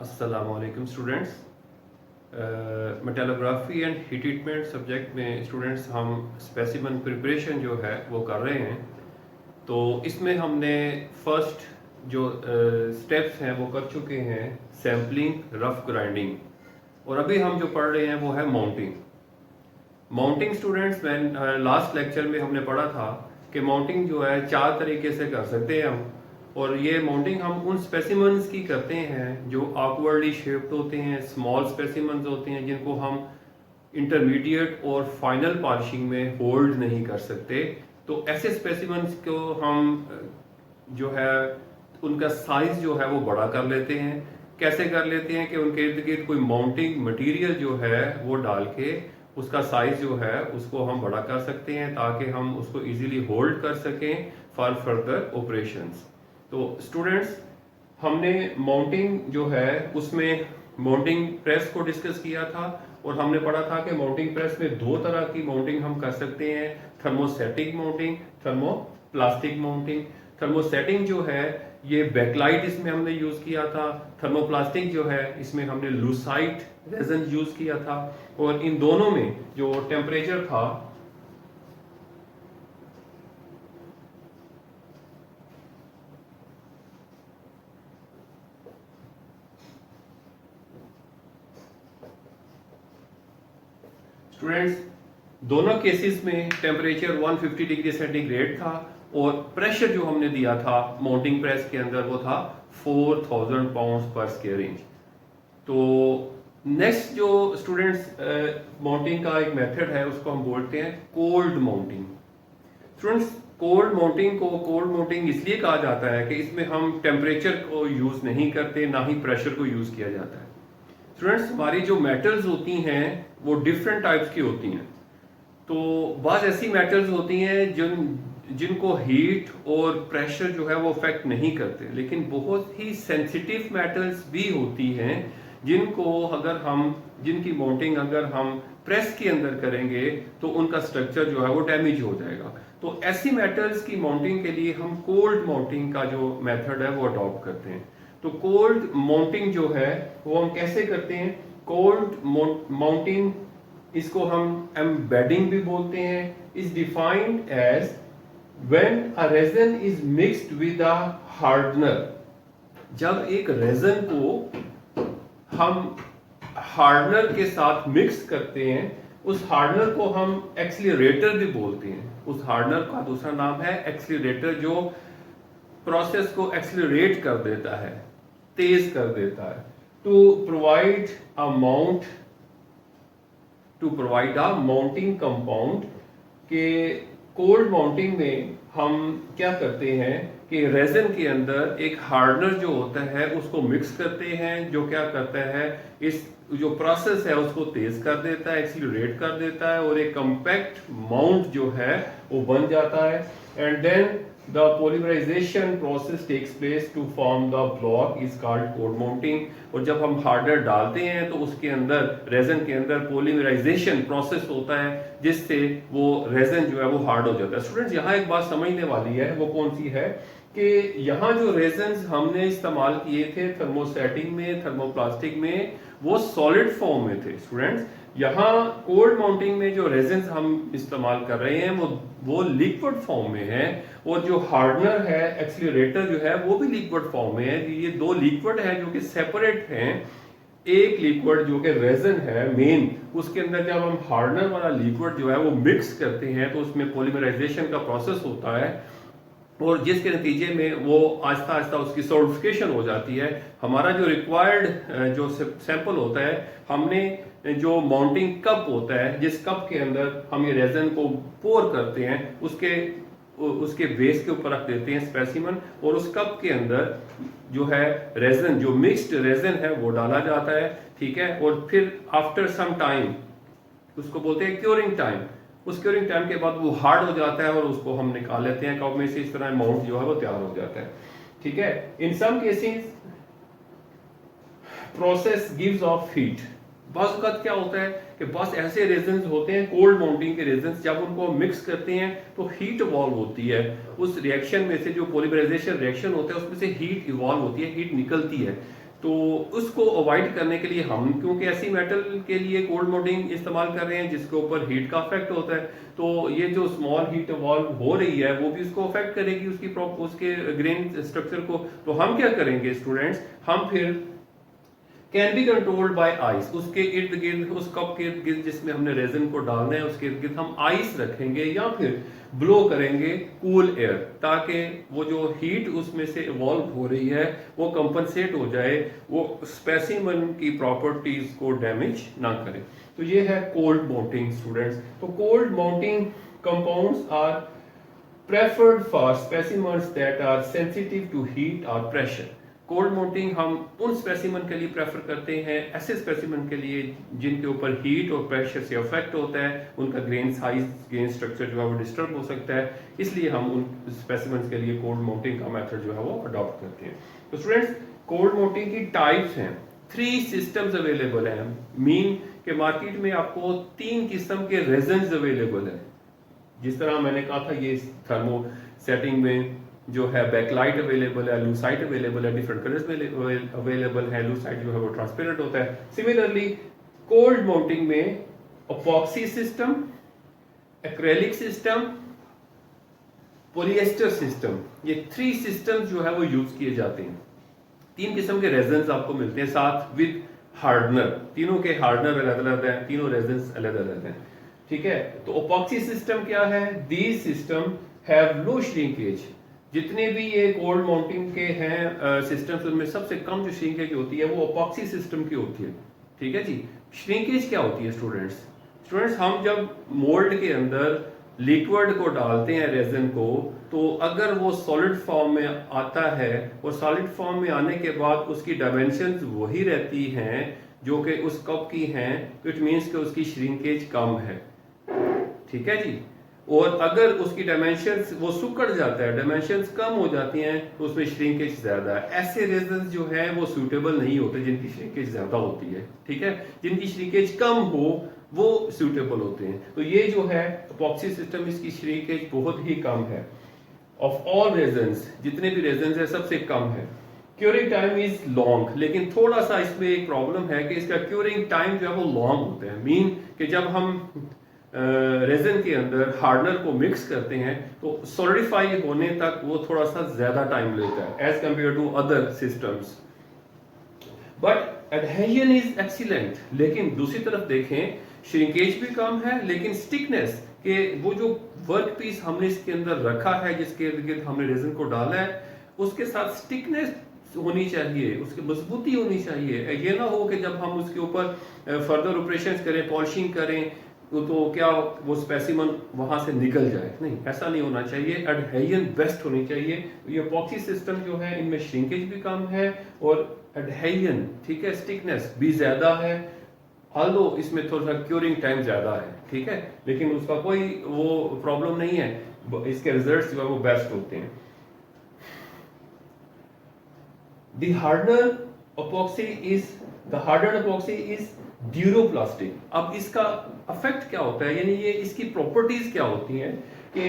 अस्सलामुअलैकुम students. Metallography and heat treatment subject में students हम स्पेसिमन प्रिपरेशन जो है वो कर रहे हैं। तो इसमें हमने फर्स्ट जो स्टेप्स हैं वो कर चुके हैं, सैम्पलिंग, रफ ग्राइंडिंग, और अभी हम जो पढ़ रहे हैं वो है माउंटिंग। माउंटिंग स्टूडेंट्स में लास्ट लेक्चर में हमने पढ़ा था कि माउंटिंग जो है 4 तरीके से कर सकते हैं हम, और ये माउंटिंग हम उन स्पेसिमन्स की करते हैं जो ऑकवर्डली शेप्ड होते हैं, स्मॉल स्पेसिमन्स होते हैं जिनको हम इंटरमीडिएट और फाइनल पॉलिशिंग में होल्ड नहीं कर सकते। तो ऐसे स्पेसिमन्स को हम जो है उनका साइज जो है वो बड़ा कर लेते हैं। कैसे कर लेते हैं कि उनके इर्द गिर्द कोई माउंटिंग मटेरियल जो है वो डाल के उसका साइज जो है उसको हम बड़ा कर सकते हैं ताकि हम उसको इजीली होल्ड कर सकें फॉर फर्दर ऑपरेशंस। तो स्टूडेंट्स, हमने माउंटिंग जो है उसमें माउंटिंग प्रेस को डिस्कस किया था, और हमने पढ़ा था कि माउंटिंग प्रेस में 2 तरह की माउंटिंग हम कर सकते हैं, thermostatic mounting, thermoplastic mounting. Thermostatic जो है ये बैकलाइट इसमें हमने यूज किया था, थर्मोप्लास्टिक जो है इसमें हमने लूसाइट रेजन यूज किया था, और इन दोनों में जो टेम्परेचर था स्टूडेंट्स, दोनों केसेस में टेम्परेचर 150 डिग्री सेंटीग्रेड था, और प्रेशर जो हमने दिया था माउंटिंग प्रेस के अंदर वो था 4000 पाउंड्स पर स्क्वायर इंच। तो नेक्स्ट जो स्टूडेंट्स माउंटिंग का एक मेथड है उसको हम बोलते हैं cold mounting. Students, cold mounting को कोल्ड माउंटिंग इसलिए कहा जाता है कि इसमें हम टेम्परेचर को यूज नहीं करते, ना ही प्रेशर को यूज किया जाता है। स्टूडेंट्स, हमारी जो मेटल्स होती हैं वो डिफरेंट टाइप्स की होती हैं। तो बाज़ ऐसी मेटल्स होती हैं जिनको हीट और प्रेशर जो है वो अफेक्ट नहीं करते, लेकिन बहुत ही सेंसिटिव मेटल्स भी होती हैं जिनकी माउंटिंग अगर हम प्रेस के अंदर करेंगे तो उनका स्ट्रक्चर जो है वो डैमेज हो जाएगा। तो ऐसी मेटल्स की माउंटिंग के लिए हम कोल्ड माउंटिंग का जो मेथड है वो अडॉप्ट करते हैं। तो कोल्ड माउंटिंग जो है वो हम कैसे करते हैं? कोल्ड माउंटिंग, इसको हम एम्बेडिंग भी बोलते हैं, is defined as when a resin is mixed with a hardener. जब एक रेजन को हम हार्डनर के साथ मिक्स करते हैं, उस हार्डनर को हम एक्सीलरेटर भी बोलते हैं। उस हार्डनर का दूसरा नाम है एक्सीलरेटर, जो प्रोसेस को एक्सीलरेट कर देता है, तेज कर देता है। To provide a mounting compound के कोल्ड माउंटिंग में हम क्या करते हैं कि रेजन के अंदर एक हार्डनर जो होता है उसको मिक्स करते हैं, जो क्या करता है इस जो प्रोसेस है उसको तेज कर देता है, एक्सीलरेट कर देता है, और एक कम्पैक्ट माउंट जो है वो बन जाता है। And then the polymerisation process takes place to form the block is called cold mounting. और जब हम हार्डनर डालते हैं तो उसके अंदर रेजन के अंदर पॉलीमराइजेशन प्रोसेस होता है जिससे वो रेजन जो है वो हार्ड हो जाता है। स्टूडेंट्स, यहाँ एक बात समझने वाली है, वो कौन सी है कि यहाँ जो रेजन्स हमने इस्तेमाल किए थे थर्मोस्टैटिक में, थर्मोप्लास्टिक में, वो सॉलिड फॉर्म में थे। स्टूडेंट्स, यहाँ कोल्ड माउंटिंग में जो रेजन्स हम इस्तेमाल कर रहे हैं वो लिक्विड फॉर्म में है, और जो हार्डनर है, एक्सीलरेटर जो है वो भी लिक्विड फॉर्म में है। ये 2 लिक्विड है जो कि सेपरेट हैं। एक लिक्विड जो कि रेजन है मेन, उसके अंदर जब हम हार्डनर वाला लिक्विड जो है वो मिक्स करते हैं तो उसमें पॉलीमराइजेशन का प्रोसेस होता है, और जिसके नतीजे में वो आहिस्ता आहिस्ता उसकी सॉलिडिफिकेशन हो जाती है। हमारा जो रिक्वायर्ड जो सैंपल होता है, हमने जो माउंटिंग कप होता है, जिस कप के अंदर हम ये रेजन को पोर करते हैं, उसके बेस के ऊपर रख देते हैं स्पेसिमन, और उस कप के अंदर जो है रेजन, जो मिक्स्ड रेजन है वो डाला जाता है। ठीक है, और फिर आफ्टर सम टाइम उसको बोलते हैं क्योरिंग टाइम। उस क्योरिंग टाइम के बाद वो हार्ड हो जाता है और उसको हम निकाल लेते हैं कप में से। इस तरह माउंट जो है वो तैयार हो जाता है। ठीक है, in some cases process gives off heat. बस का क्या होता है कि बस ऐसे रेजन्स होते हैं कोल्ड माउंटिंग के रेजन्स, जब उनको मिक्स करते हैं तो हीट इवॉल्व होती है। उस रिएक्शन में से जो पॉलीमराइजेशन रिएक्शन होता है उसमें से हीट इवॉल्व होती है, हीट निकलती है। तो उसको अवॉइड करने के लिए हम, क्योंकि ऐसी मेटल के लिए कोल्ड मोल्डिंग इस्तेमाल कर रहे हैं जिसके ऊपर हीट का अफेक्ट होता है, तो ये जो स्मॉल हीट इवॉल्व हो रही है वो भी उसको अफेक्ट करेगी, उसके ग्रेन स्ट्रक्चर को। तो हम क्या करेंगे स्टूडेंट्स, हम फिर can be controlled by ice, उसके इर्द गिर्द, उस कप के इर्द गिर्द जिसमें हमने रेजन को डालना है उसके इर्द गिर्द हम आइस रखेंगे या फिर ब्लो करेंगे कूल एयर, ताकि वो जो हीट उसमें से इवॉल्व हो रही है वो कंपनसेट हो जाए, वो स्पेसिमन की प्रॉपर्टीज को डैमेज ना करे। तो ये है कोल्ड माउंटिंग स्टूडेंट्स। तो cold mounting compounds are preferred for specimens that are sensitive to heat और प्रेशर। कोल्ड माउंटिंग हम उन स्पेसिमन के लिए प्रेफर करते हैं, ऐसे स्पेसिमन के लिए जिनके ऊपर हीट और प्रेशर से अफेक्ट होता है, उनका ग्रेन साइज, ग्रेन स्ट्रक्चर जो है वो डिस्टर्ब हो सकता है, इसलिए हम उन स्पेसिमन के लिए कोल्ड माउंटिंग का मेथड जो है वो अडॉप्ट करते हैं। तो स्टूडेंट्स, कोल्ड माउंटिंग की टाइप्स हैं, 3 सिस्टम्स अवेलेबल हैं। मीन के मार्केट में आपको 3 किस्म के रेजन्स अवेलेबल हैं। जिस तरह मैंने कहा था, ये थर्मो सेटिंग में जो है बैकलाइट अवेलेबल है, लूसाइट अवेलेबल है, डिफरेंट कलर्स में अवेलेबल है। लूसाइट जो है वो ट्रांसपेरेंट होता है। सिमिलरली कोल्ड माउंटिंग में epoxy system, acrylic system, polyester system, ये 3 सिस्टम जो है वो यूज किए जाते हैं। 3 किस्म के रेजन्स आपको मिलते हैं साथ विद हार्डनर, तीनों के हार्डनर अलग अलग हैं, तीनों रेजन्स अलग अलग हैं, ठीक है। तो अपॉक्सी सिस्टम क्या है? These system have low shrinkage. जितने भी ये कोल्ड माउंटिंग के हैं सिस्टम्स, उनमें सबसे कम जो श्रिंकेज होती है वो अपॉक्सी सिस्टम की होती है, ठीक है जी। श्रिंकेज क्या होती है स्टूडेंट्स, हम जब मोल्ड के अंदर लिक्विड को डालते हैं रेजन को, तो अगर वो सॉलिड फॉर्म में आता है और सॉलिड फॉर्म में आने के बाद उसकी डायमेंशंस वही रहती हैं जो कि उस कप की हैं, तो इट मीन्स कि उसकी श्रिंकेज कम है, ठीक है जी। और अगर उसकी डायमेंशंस, वो सुकड़ जाता है, डायमेंशंस कम हो जाती हैं, तो उसमें श्रिंकेज ज्यादा है। ऐसे रेजन्स जो है वो सूटेबल नहीं होते जिनकी श्रिंकेज ज्यादा होती है, ठीक है। जिनकी श्रिंकेज कम हो वो सूटेबल होते हैं। तो ये जो है अपॉक्सी सिस्टम, इसकी श्रिंकेज बहुत ही कम है। ऑफ ऑल रेजन्स, जितने भी रेजन्स है सबसे कम है। क्यूरिंग टाइम इज लॉन्ग, लेकिन थोड़ा सा इसमें एक प्रॉब्लम है कि इसका क्यूरिंग टाइम जो है वो लॉन्ग होता है। मीन कि जब हम रेजन के अंदर हार्डनर को मिक्स करते हैं तो सॉलिडिफाई होने तक वो थोड़ा सा ज्यादा टाइम लेता है as compare to other systems. But adhesion is excellent. लेकिन दूसरी तरफ देखें, श्रिंकेज भी कम है, लेकिन स्टिकनेस के वो जो वर्क पीस हमने इसके अंदर रखा है, जिसके इर्द गिर्द हमने रेजन को डाला है, उसके साथ स्टिकनेस होनी चाहिए, उसकी मजबूती होनी चाहिए। ये ना हो कि जब हम उसके ऊपर फर्दर ऑपरेशंस करें, पॉलिशिंग करें, तो क्या वो स्पेसिमन वहां से निकल जाए, नहीं, ऐसा नहीं होना चाहिए। एडहेजन बेस्ट होनी चाहिए। ये अपॉक्सी सिस्टम जो है इनमें श्रिंकेज भी कम है और एडहेजन, ठीक है, स्टिकनेस भी ज्यादा है, ऑल्दो इसमें थोड़ा सा क्यूरिंग टाइम ज्यादा है, ठीक है, लेकिन उसका कोई वो प्रॉब्लम नहीं है, इसके रिजल्ट्स जो है वो बेस्ट होते हैं। The hardened epoxy is ड्यूरोप्लास्टिक। अब इसका अफेक्ट क्या होता है, यानी ये इसकी प्रॉपर्टीज क्या होती हैं कि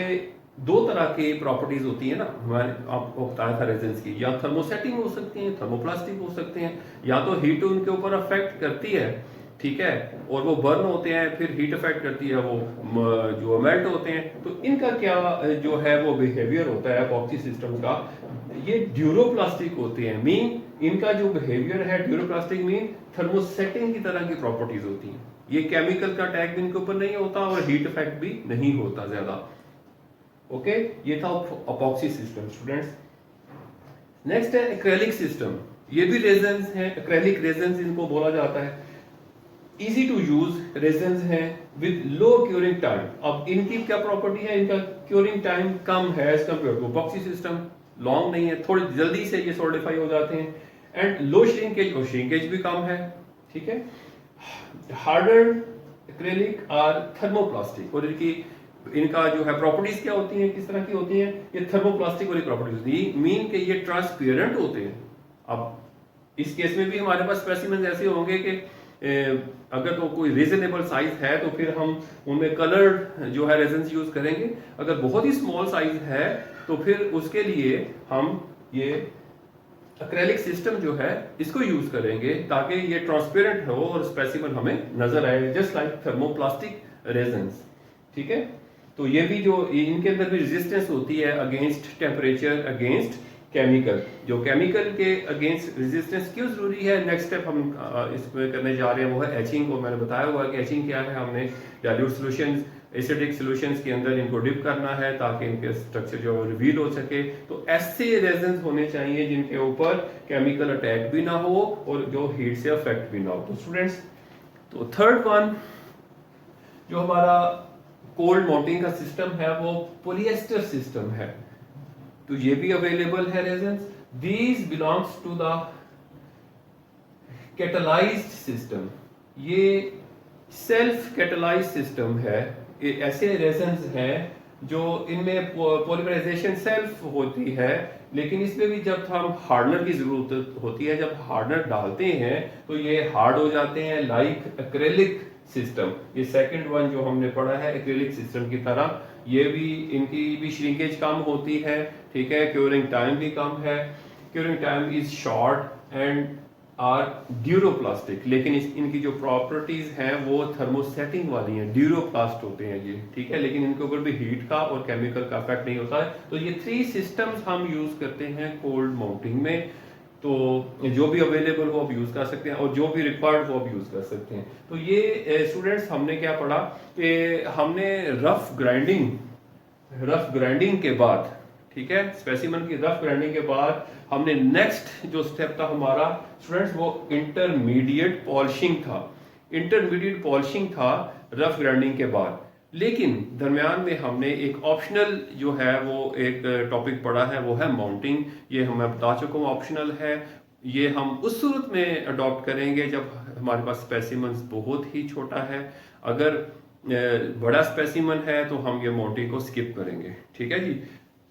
2 तरह की प्रॉपर्टीज होती है ना, मैंने आपको बताया था रेजिन्स की, या थर्मोसेटिंग हो सकती हैं, थर्मोप्लास्टिक हो सकते हैं, या तो हीट उनके ऊपर अफेक्ट करती है, ठीक है, और वो बर्न होते हैं, फिर हीट अफेक्ट करती है, वो जो मेल्ट होते हैं। तो इनका क्या जो है वो बिहेवियर होता है अपॉक्सी सिस्टम का, ये ड्यूरोप्लास्टिक होते हैं। मीन इनका जो बिहेवियर है ड्यूरोप्लास्टिक, मीन थर्मोसेटिंग की तरह की प्रॉपर्टीज होती हैं। ये केमिकल का अटैक भी इनके ऊपर नहीं होता और हीट इफेक्ट भी नहीं होता ज्यादा। ओके, ये था अपॉक्सी सिस्टम स्टूडेंट्स। नेक्स्ट है एक्रेलिक सिस्टम। ये भी रेजन्स हैं, एक्रेलिक रेजन्स इनको बोला जाता है। इजी टू यूज रेजन्स हैं विद लो क्यूरिंग टाइम। अब इनकी क्या प्रॉपर्टी है, इनका क्यूरिंग टाइम कम है as compare to epoxy system, long नहीं है, थोड़ी जल्दी से ये सॉलिडिफाई हो जाते हैं, एंड लो श्रिंकेज, और श्रिंकेज भी कम है, ठीक है। हार्डन्ड एक्रेलिक और थर्मोप्लास्टिक, और इनका जो है प्रॉपर्टीज क्या होती हैं, किस तरह की होती हैं, ये थर्मोप्लास्टिक वाली प्रॉपर्टीज होती है। मीन के ये ट्रांसपेरेंट होते हैं। अब इस केस में भी हमारे पास स्पेसिमेंस ऐसे होंगे कि अगर तो कोई रीजनेबल साइज है तो फिर हम उनमें कलर्ड जो है रेजन्स यूज करेंगे। अगर बहुत ही स्मॉल साइज है तो फिर उसके लिए हम ये एक्रेलिक सिस्टम जो है इसको यूज करेंगे ताकि ये ट्रांसपेरेंट हो और स्पेसिमन हमें नजर आए, जस्ट लाइक थर्मोप्लास्टिक रेजन्स। ठीक है, तो ये भी जो इनके अंदर भी रेजिस्टेंस होती है अगेंस्ट टेम्परेचर, अगेंस्ट केमिकल। जो केमिकल के अगेंस्ट रेजिस्टेंस क्यों जरूरी है, नेक्स्ट स्टेप हम इसमें करने जा रहे हैं, वो है एचिंग। और मैंने बताया हुआ कि एचिंग क्या है, हमने डाइल्यूट सॉल्यूशंस, एसिडिक सॉल्यूशंस के अंदर इनको डिप करना है ताकि इनके स्ट्रक्चर जो है रिवील हो सके। तो ऐसे रेजन्स होने चाहिए जिनके ऊपर केमिकल अटैक भी ना हो और जो हीट से अफेक्ट भी ना हो। तो स्टूडेंट्स, तो थर्ड वन जो हमारा कोल्ड माउंटिंग का सिस्टम है वो पॉलिएस्टर सिस्टम है। तो ये भी अवेलेबल है resins. These belongs to the catalysed system. ये सेल्फ कैटलाइज्ड सिस्टम है। ये ऐसे रेजन्स हैं जो इनमें पॉलीमराइजेशन सेल्फ होती है, लेकिन इसमें भी जब हम हार्डनर की जरूरत होती है, जब हार्डनर डालते हैं तो ये हार्ड हो जाते हैं, लाइक एक्रेलिक सिस्टम। ये सेकंड वन जो हमने पढ़ा है एक्रेलिक सिस्टम की तरह, ये भी इनकी भी श्रिंकेज कम होती है। ठीक है, क्यूरिंग टाइम भी कम है, curing time is short and are duroplastic. लेकिन इनकी जो प्रॉपर्टीज हैं वो थर्मोसेटिंग वाली हैं, ड्यूरोप्लास्ट होते हैं ये। ठीक है, लेकिन इनके ऊपर भी हीट का और केमिकल का इफेक्ट नहीं होता है। तो ये 3 सिस्टम्स हम यूज करते हैं कोल्ड माउंटिंग में। तो जो भी अवेलेबल हो आप यूज कर सकते हैं और जो भी रिक्वायर्ड हो आप यूज कर सकते हैं। तो ये स्टूडेंट्स हमने क्या पढ़ा कि हमने रफ ग्राइंडिंग के बाद, ठीक है, स्पेसिमन की रफ ग्राइंडिंग के बाद हमने नेक्स्ट जो स्टेप था हमारा स्टूडेंट्स वो इंटरमीडिएट पॉलिशिंग था। इंटरमीडिएट पॉलिशिंग था रफ ग्राइंडिंग के बाद। लेकिन दरमियान में हमने एक ऑप्शनल जो है वो एक टॉपिक पढ़ा है, वो है माउंटिंग। ये मैं बता चुका हूँ ऑप्शनल है। ये हम उस सूरत में अडॉप्ट करेंगे जब हमारे पास स्पेसिमन बहुत ही छोटा है। अगर बड़ा स्पेसिमन है तो हम ये माउंटिंग को स्किप करेंगे। ठीक है जी।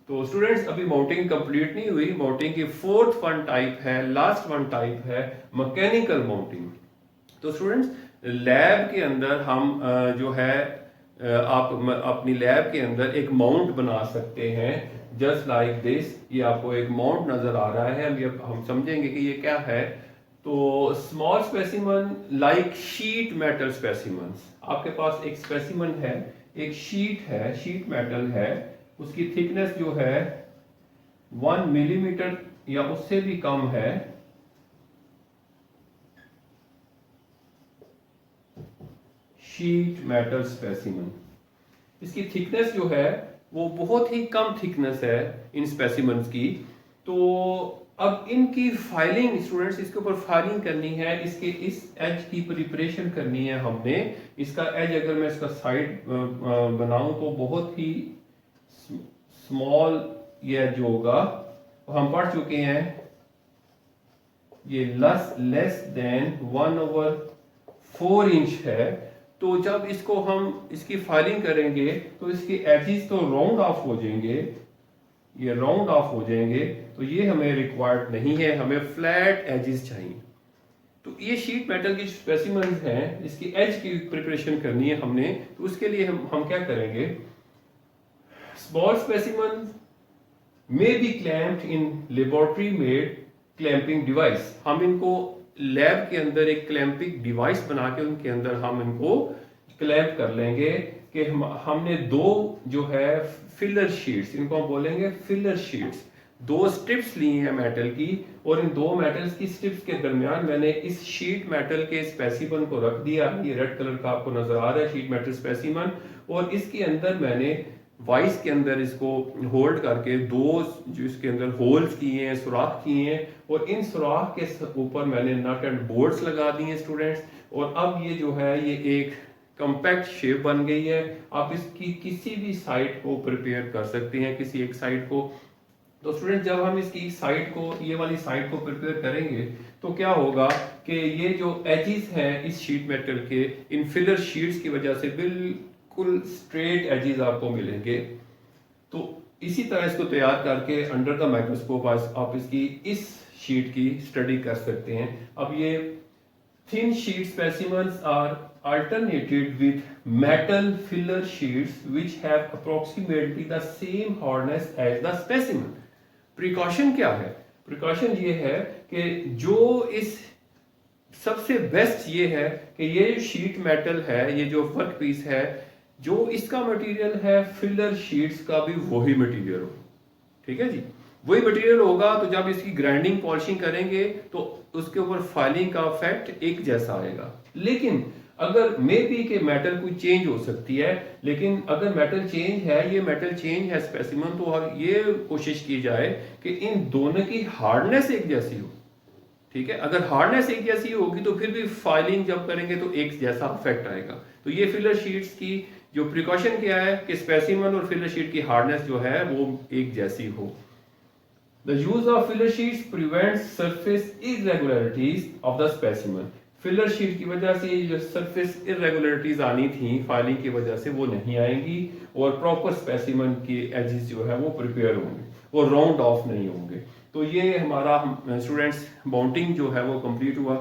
तो स्टूडेंट्स, अभी माउंटिंग कंप्लीट नहीं हुई। माउंटिंग की फोर्थ वन टाइप है, लास्ट वन टाइप है मैकेनिकल माउंटिंग। तो स्टूडेंट्स, लैब के अंदर हम जो है आप अपनी लैब के अंदर एक माउंट बना सकते हैं, जस्ट लाइक दिस। ये आपको एक माउंट नजर आ रहा है। अभी हम समझेंगे कि ये क्या है। तो small specimen like sheet metal specimen. आपके पास एक स्पेसिमन है, एक शीट है, शीट मेटल है, उसकी थिकनेस जो है 1 मिलीमीटर या उससे भी कम है। शीट मेटल स्पेसिमन, इसकी थिकनेस जो है वो बहुत ही कम थिकनेस है इन स्पेसिमन्स की। तो अब इनकी फाइलिंग स्टूडेंट्स, इसके ऊपर फाइलिंग करनी है, इसके इस एज की प्रिपरेशन करनी है हमने। इसका एज अगर मैं इसका साइड बनाऊं तो बहुत ही स्मॉल ये एज होगा। हम पढ़ चुके हैं ये लेस देन 1/4 इंच है। तो जब इसको हम इसकी फाइलिंग करेंगे तो इसके एजेस तो राउंड ऑफ हो जाएंगे, ये राउंड ऑफ हो जाएंगे। तो ये हमें रिक्वायर्ड नहीं है, हमें फ्लैट एजेस चाहिए। तो ये शीट मेटल की स्पेसिमन हैं, इसकी एज की प्रिपरेशन करनी है हमने। तो उसके लिए हम क्या करेंगे, small specimen may be clamped in laboratory made clamping device। हम इनको लैब के अंदर एक क्लैंपिंग डिवाइस बना के उनके अंदर हम इनको क्लैंप कर लेंगे कि हमने 2 जो है फिलर शीट्स, इनको हम बोलेंगे फिलर शीट्स, 2 स्ट्रिप्स ली हैं मेटल की। और इन 2 मेटल्स की स्ट्रिप्स के दरमियान मैंने इस शीट मेटल के स्पेसिमन को रख दिया। ये रेड कलर का आपको नजर आ रहा है शीट मेटल स्पेसिमन। और इसके अंदर मैंने वाइस के अंदर इसको होल्ड करके 2 जो इसके अंदर होल्स किए हैं, सुराख किए हैं, और इन सुराख के ऊपर मैंने नट एंड बोल्ट्स लगा दिए हैं स्टूडेंट्स। और अब ये जो है ये एक कॉम्पैक्ट शेप बन गई है। आप इसकी किसी भी साइड को प्रिपेयर कर सकते हैं, किसी एक साइड को। तो स्टूडेंट, जब हम इसकी साइड को, ये वाली साइड को प्रिपेयर करेंगे तो क्या होगा कि ये जो एजेस हैं इस शीट मेटल के, इन फिलर शीट्स की वजह से बिल्कुल स्ट्रेट एजेस आपको मिलेंगे। तो इसी तरह इसको तैयार करके अंडर द माइक्रोस्कोप आप इसकी इस शीट की स्टडी कर सकते हैं। अब ये thin sheet specimens are alternated with metal filler sheets which have approximately the same hardness as the specimen। Precaution क्या है? प्रिकॉशन ये है कि जो इस सबसे बेस्ट ये है कि ये शीट मेटल है, ये जो वर्क पीस है, जो इसका मटेरियल है फिलर शीट्स का भी वही मटेरियल हो। ठीक है जी, वही मटेरियल होगा, तो जब इसकी ग्राइंडिंग पॉलिशिंग करेंगे तो उसके ऊपर फाइलिंग का इफेक्ट एक जैसा आएगा। लेकिन अगर मे बी के मेटल कोई चेंज हो सकती है, लेकिन अगर मेटल चेंज है, ये मेटल चेंज है स्पेसिमन, तो ये कोशिश की जाए कि इन दोनों की हार्डनेस एक जैसी हो। ठीक है, अगर हार्डनेस एक जैसी होगी तो फिर भी फाइलिंग जब करेंगे तो एक जैसा इफेक्ट आएगा। तो ये फिलर शीट्स की जो प्रिकॉशन क्या है कि स्पेसिमन और फिलर शीट की हार्डनेस जो है वो एक जैसी हो। The use of filler sheets prevents surface irregularities of the specimen. Filler sheet की वजह से जो सरफेस इरेगुलरिटीज आनी थी फाइलिंग की वजह से वो नहीं आएंगी, और प्रॉपर स्पेसिमन के एजेस जो है वो प्रिपेयर होंगे, वो राउंड ऑफ नहीं होंगे। तो ये हमारा स्टूडेंट्स माउंटिंग जो है वो कंप्लीट हुआ।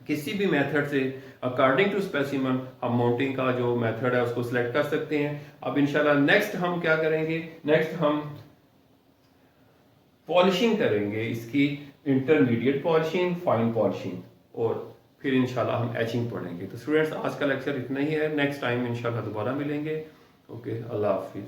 किसी भी मेथड से अकॉर्डिंग टू स्पेसिमन हम माउंटिंग का जो मेथड है उसको सिलेक्ट कर सकते हैं। अब इंशाल्लाह नेक्स्ट हम क्या करेंगे, नेक्स्ट हम पॉलिशिंग करेंगे, इसकी इंटरमीडिएट पॉलिशिंग, फाइन पॉलिशिंग, और फिर इंशाल्लाह हम एचिंग पढ़ेंगे। तो स्टूडेंट्स आज का लेक्चर इतना ही है, नेक्स्ट टाइम इंशाल्लाह दोबारा मिलेंगे। ओके, अल्लाह हाफिज़।